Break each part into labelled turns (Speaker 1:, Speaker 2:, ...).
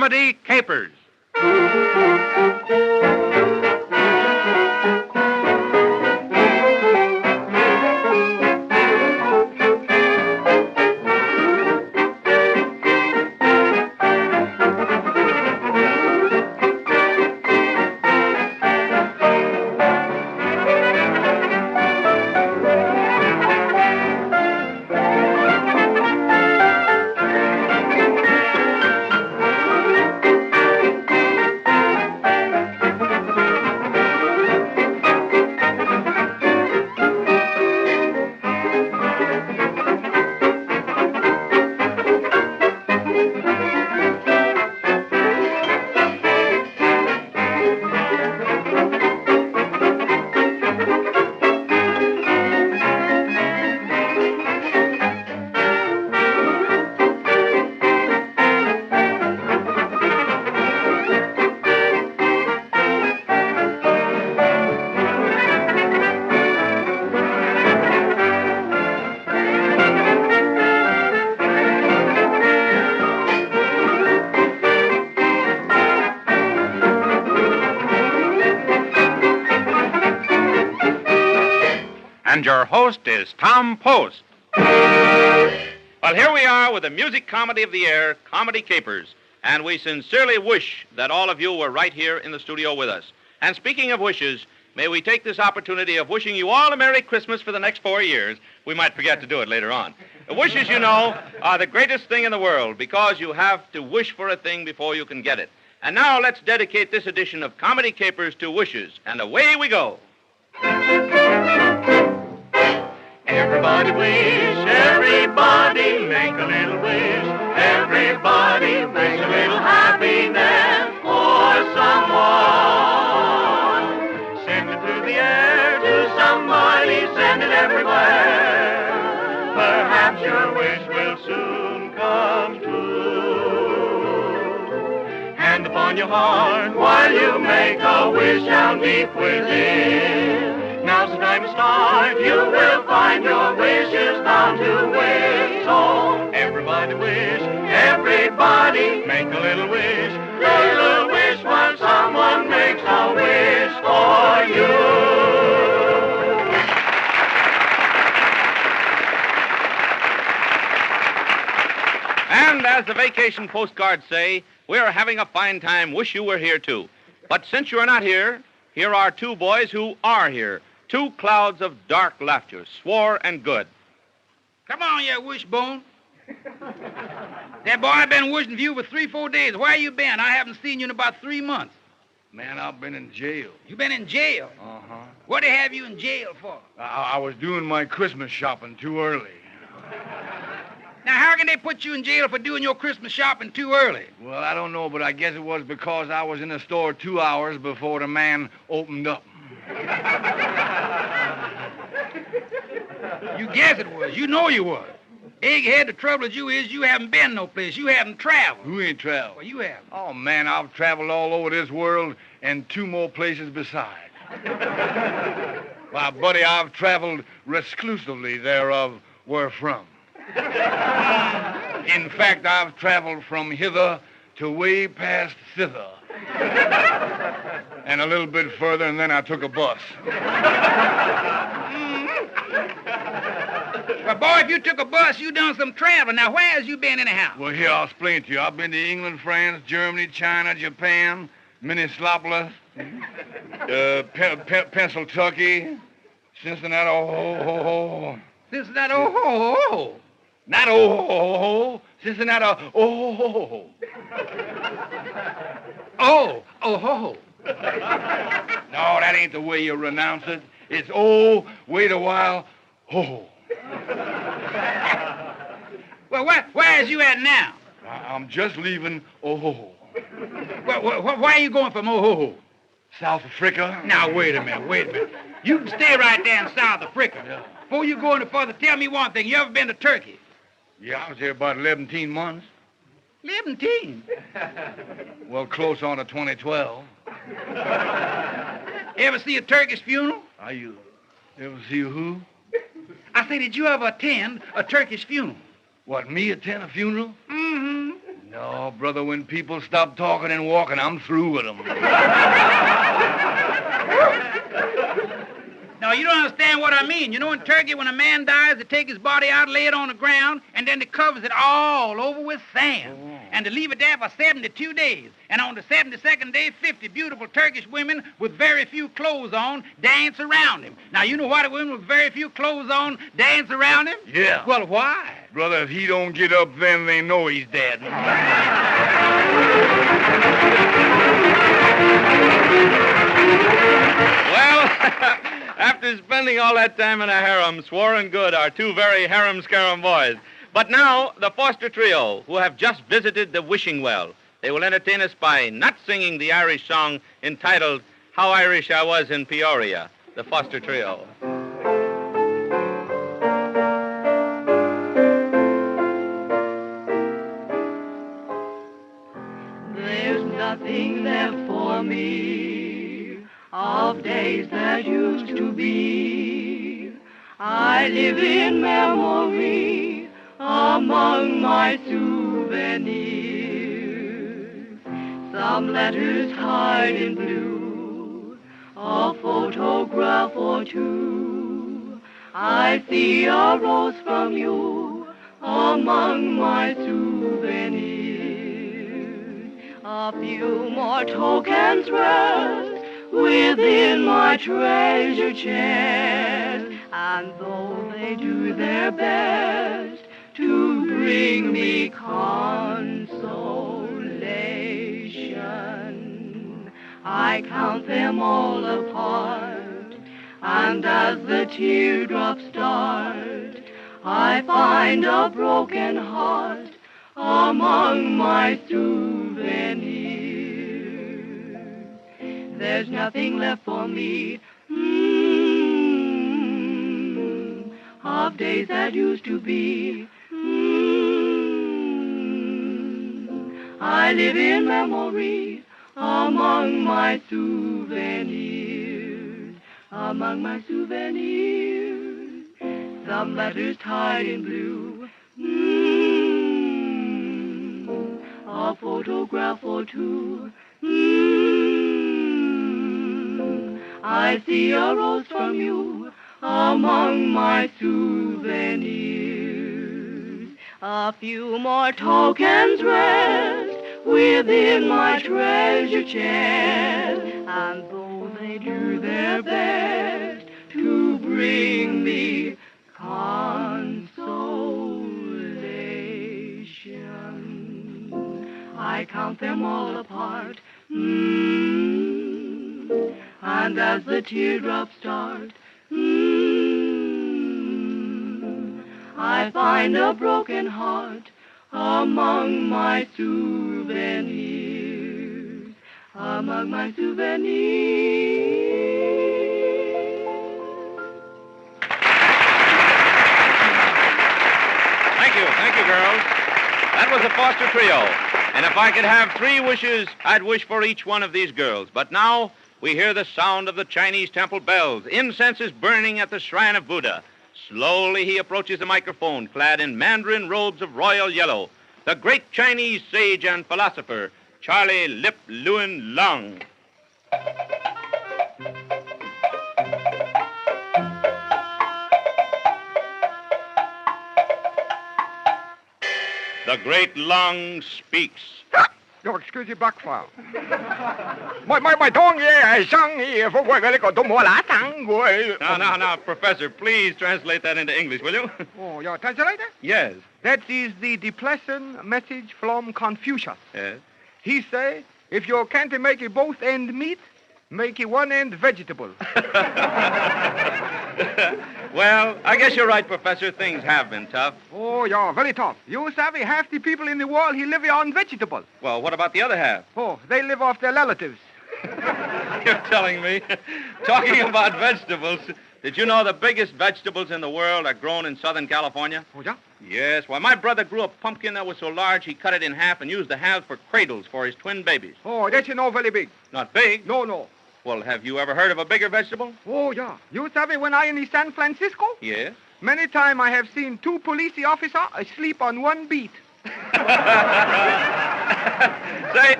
Speaker 1: Komedie Kapers. And your host is Tom Post. Well, here we are with the music comedy of the year, Komedie Kapers, and we sincerely wish that all of you were right here in the studio with us. And speaking of wishes, may we take this opportunity of wishing you all a Merry Christmas for the next 4 years. We might forget to do it later on. The wishes, you know, are the greatest thing in the world because you have to wish for a thing before you can get it. And now let's dedicate this edition of Komedie Kapers to wishes, and away we go.
Speaker 2: Everybody wish, everybody make a little wish. Everybody wish a little happiness for someone. Send it through the air to somebody, send it everywhere. Perhaps your wish will soon come true. Hand upon your heart while you make a wish down deep within. Now's the time to start. You will find your wish is bound to win. So everybody wish, everybody make a little wish. Little wish while someone makes a wish for you.
Speaker 1: And as the vacation postcards say, we're having a fine time. Wish you were here, too. But since you are not here, here are two boys who are here. Two clouds of dark laughter, swore and good.
Speaker 3: Come on, you wishbone. That boy, I've been wishing for you for 3-4 days. Where you been? I haven't seen you in about 3 months.
Speaker 4: Man, I've been in jail.
Speaker 3: You been in jail?
Speaker 4: Uh-huh.
Speaker 3: What they have you in jail for?
Speaker 4: I was doing my Christmas shopping too early.
Speaker 3: Now, how can they put you in jail for doing your Christmas shopping too early?
Speaker 4: Well, I don't know, but I guess it was because I was in the store 2 hours before the man opened up.
Speaker 3: You guess it was. You know you was. Egghead, the trouble with you is you haven't been no place. You haven't traveled.
Speaker 4: Who ain't traveled?
Speaker 3: Well, you have.
Speaker 4: Oh, man, I've traveled all over this world and 2 more places besides. Why, buddy, I've traveled exclusively thereof where from. In fact, I've traveled from hither to way past thither. And a little bit further, and then I took a bus.
Speaker 3: Well, boy, if you took a bus, you done some traveling. Now, where has you been anyhow?
Speaker 4: Well, here, I'll explain to you. I've been to England, France, Germany, China, Japan, Minneapolis, Pennsylvania, Cincinnati,
Speaker 3: Cincinnati, oh.
Speaker 4: Not Cincinnati,
Speaker 3: Oh.
Speaker 4: No, that ain't the way you renounce it. It's oh, wait a while, ho.
Speaker 3: Well, where is you at now?
Speaker 4: I'm just leaving oh.
Speaker 3: Well, why are you going from oh?
Speaker 4: South Africa.
Speaker 3: Now, wait a minute. You can stay right there in South Africa.
Speaker 4: Yeah.
Speaker 3: Before you go any further, tell me one thing. You ever been to Turkey?
Speaker 4: Yeah, I was there about 11 months.
Speaker 3: 11.
Speaker 4: Well, close on to 2012.
Speaker 3: Ever see a Turkish funeral?
Speaker 4: You ever see who?
Speaker 3: I say, did you ever attend a Turkish funeral?
Speaker 4: What, me attend a funeral?
Speaker 3: Mm-hmm.
Speaker 4: No, brother, when people stop talking and walking, I'm through with them.
Speaker 3: No, you don't understand what I mean. You know, in Turkey, when a man dies, they take his body out, lay it on the ground, and then they covers it all over with sand.
Speaker 4: Oh.
Speaker 3: And they leave it there for 72 days. And on the 72nd day, 50 beautiful Turkish women with very few clothes on dance around him. Now, you know why the women with very few clothes on dance around him?
Speaker 4: Yeah.
Speaker 3: Well, why?
Speaker 4: Brother, if he don't get up, then they know he's dead.
Speaker 1: Well, after spending all that time in a harem, swore and good are two very harem-scarum boys. But now, the Foster Trio, who have just visited the wishing well. They will entertain us by not singing the Irish song entitled How Irish I Was in Peoria, the Foster Trio.
Speaker 2: There's nothing left for me of days that used to be. I live in memory among my souvenirs. Some letters tied in blue, a photograph or two. I see a rose from you among my souvenirs. A few more tokens rest within my treasure chest, and though they do their best to bring me consolation, I count them all apart, and as the teardrops start, I find a broken heart among my souvenirs. There's nothing left for me of days that used to be. I live in memory among my souvenirs, among my souvenirs. Some letters tied in blue, a photograph or two. I see a rose from you among my souvenirs. A few more tokens rest within my treasure chest, and though they do their best to bring me consolation, I count them all apart. And as the teardrops start, I find a broken heart among my souvenirs, among my souvenirs.
Speaker 1: Thank you, girls. That was the Foster Trio. And if I could have 3 wishes, I'd wish for each one of these girls. But now we hear the sound of the Chinese temple bells. Incense is burning at the shrine of Buddha. Slowly he approaches the microphone, clad in Mandarin robes of royal yellow. The great Chinese sage and philosopher, Charlie Lip Luen Lung. The great Lung speaks.
Speaker 5: You'll excuse your backfire. My dong ye sang ye for boy very good to more la sang boy.
Speaker 1: Now, Professor, please translate that into English, will you?
Speaker 5: Oh, you're translator?
Speaker 1: Yes.
Speaker 5: That is the depressing message from Confucius.
Speaker 1: Yes.
Speaker 5: He say, if you can't make it both end meat, make it one end vegetable.
Speaker 1: Well, I guess you're right, Professor. Things have been tough.
Speaker 5: Oh, you're very tough. You savvy half the people in the world he live on vegetables.
Speaker 1: Well, what about the other half?
Speaker 5: Oh, they live off their relatives.
Speaker 1: You're telling me. Talking about vegetables, did you know the biggest vegetables in the world are grown in Southern California?
Speaker 5: Oh, yeah?
Speaker 1: Yes. Well, my brother grew a pumpkin that was so large he cut it in half and used the halves for cradles for his twin babies.
Speaker 5: Oh, that's no very big.
Speaker 1: Not big?
Speaker 5: No.
Speaker 1: Well, have you ever heard of a bigger vegetable?
Speaker 5: Oh, yeah. You savvy when I in San Francisco?
Speaker 1: Yes.
Speaker 5: Many time I have seen 2 police officers asleep on one beat.
Speaker 1: Say,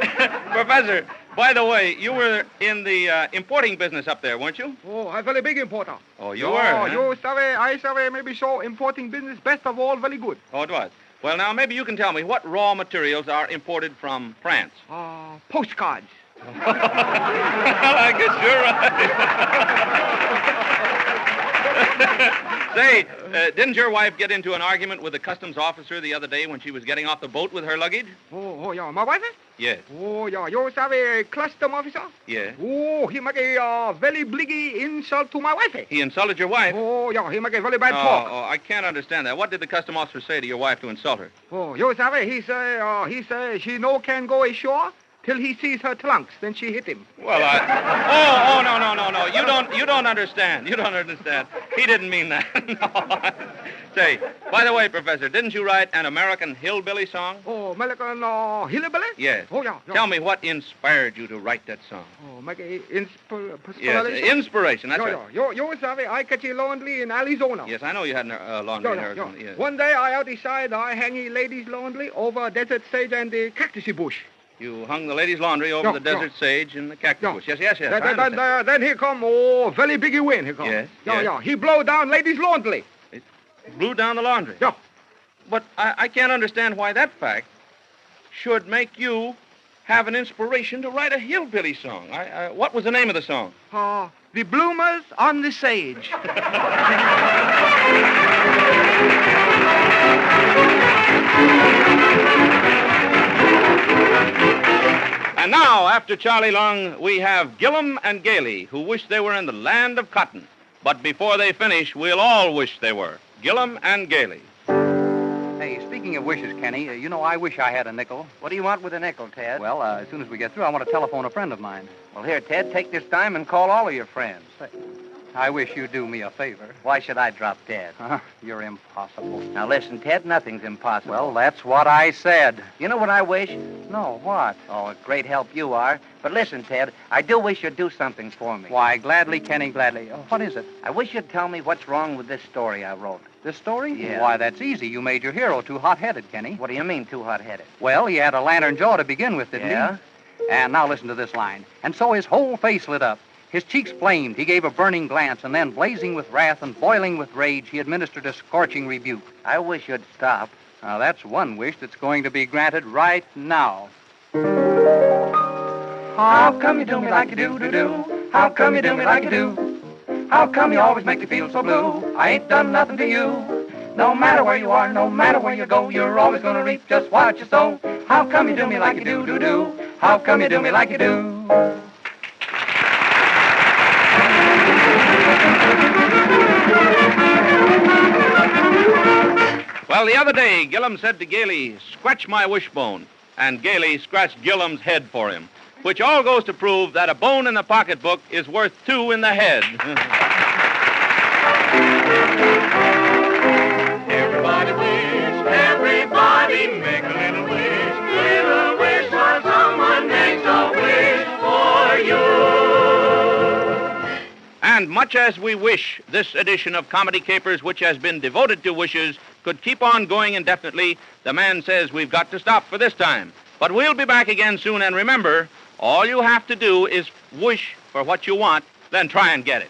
Speaker 1: Professor, by the way, you were in the importing business up there, weren't you?
Speaker 5: Oh, I'm very big importer.
Speaker 1: Oh, you were, huh?
Speaker 5: You sabe, I sabe, maybe so importing business, best of all, very good.
Speaker 1: Oh, it was. Well, now, maybe you can tell me what raw materials are imported from France.
Speaker 5: Postcards.
Speaker 1: Well, I guess you're right. Say, didn't your wife get into an argument with the customs officer the other day when she was getting off the boat with her luggage?
Speaker 5: Oh, yeah. My wife?
Speaker 1: Yes.
Speaker 5: Oh, yeah. You sabe, custom officer?
Speaker 1: Yes.
Speaker 5: Oh, he make a very bliggy insult to my wife.
Speaker 1: He insulted your wife?
Speaker 5: Oh, yeah. He make a very bad talk.
Speaker 1: Oh, I can't understand that. What did the custom officer say to your wife to insult her?
Speaker 5: Oh, you sabe, he say she no can go ashore till he sees her trunks. Then she hit him.
Speaker 1: Well, no. You don't understand. You don't understand. He didn't mean that. No. Say, by the way, Professor, didn't you write an American hillbilly song?
Speaker 5: Oh, American hillbilly?
Speaker 1: Yes.
Speaker 5: Oh, yeah.
Speaker 1: Tell me what inspired you to write that song.
Speaker 5: Oh, make a inspiration?
Speaker 1: Yes, inspiration, that's right.
Speaker 5: You sabe, I catch a laundry in Arizona.
Speaker 1: Yes, I know you had a laundry in Arizona. Yes.
Speaker 5: One day I out decide I hang a ladies' laundry over desert sage and the cactus bush.
Speaker 1: You hung the ladies' laundry over the desert sage and the cactus bush. Yes.
Speaker 5: Then here come, very biggy wind. Here come.
Speaker 1: Yes.
Speaker 5: He blow down ladies' laundry.
Speaker 1: It blew down the laundry?
Speaker 5: Yeah.
Speaker 1: But I can't understand why that fact should make you have an inspiration to write a hillbilly song. What was the name of the song?
Speaker 5: The Bloomers on the Sage.
Speaker 1: And now, after Charlie Lung, we have Gillum and Gailey, who wish they were in the land of cotton. But before they finish, we'll all wish they were. Gillum and Gailey.
Speaker 6: Hey, speaking of wishes, Kenny, I wish I had a nickel.
Speaker 7: What do you want with a nickel, Ted?
Speaker 6: Well, as soon as we get through, I want to telephone a friend of mine.
Speaker 7: Well, here, Ted, take this dime and call all of your friends.
Speaker 6: I wish you'd do me a favor.
Speaker 7: Why should I drop dead?
Speaker 6: You're impossible.
Speaker 7: Now, listen, Ted, nothing's impossible.
Speaker 6: Well, that's what I said.
Speaker 7: You know what I wish?
Speaker 6: No, what?
Speaker 7: Oh, a great help you are. But listen, Ted, I do wish you'd do something for me.
Speaker 6: Why, gladly, Kenny, gladly. What is it?
Speaker 7: I wish you'd tell me what's wrong with this story I wrote.
Speaker 6: This story?
Speaker 7: Yeah.
Speaker 6: Why, that's easy. You made your hero too hot-headed, Kenny.
Speaker 7: What do you mean, too hot-headed?
Speaker 6: Well, he had a lantern jaw to begin with, didn't
Speaker 7: Yeah?
Speaker 6: he? And now listen to this line. And so his whole face lit up. His cheeks flamed. He gave a burning glance, and then, blazing with wrath and boiling with rage, he administered a scorching rebuke.
Speaker 7: I wish you'd stop.
Speaker 6: Now, that's one wish that's going to be granted right now.
Speaker 2: How come you do me like you do? How come you do me like you do? How come you always make me feel so blue? I ain't done nothing to you. No matter where you are, no matter where you go, you're always gonna reap just what you sow. How come you do me like you do? How come you do me like you do?
Speaker 1: Well, the other day, Gillum said to Gailey, "Scratch my wishbone," and Gailey scratched Gillum's head for him, which all goes to prove that a bone in the pocketbook is worth two in the head.
Speaker 2: Everybody wish, everybody make a little wish while someone makes a wish for you.
Speaker 1: And much as we wish this edition of Komedie Kapers, which has been devoted to wishes, could keep on going indefinitely, the man says we've got to stop for this time. But we'll be back again soon, and remember, all you have to do is wish for what you want, then try and get it.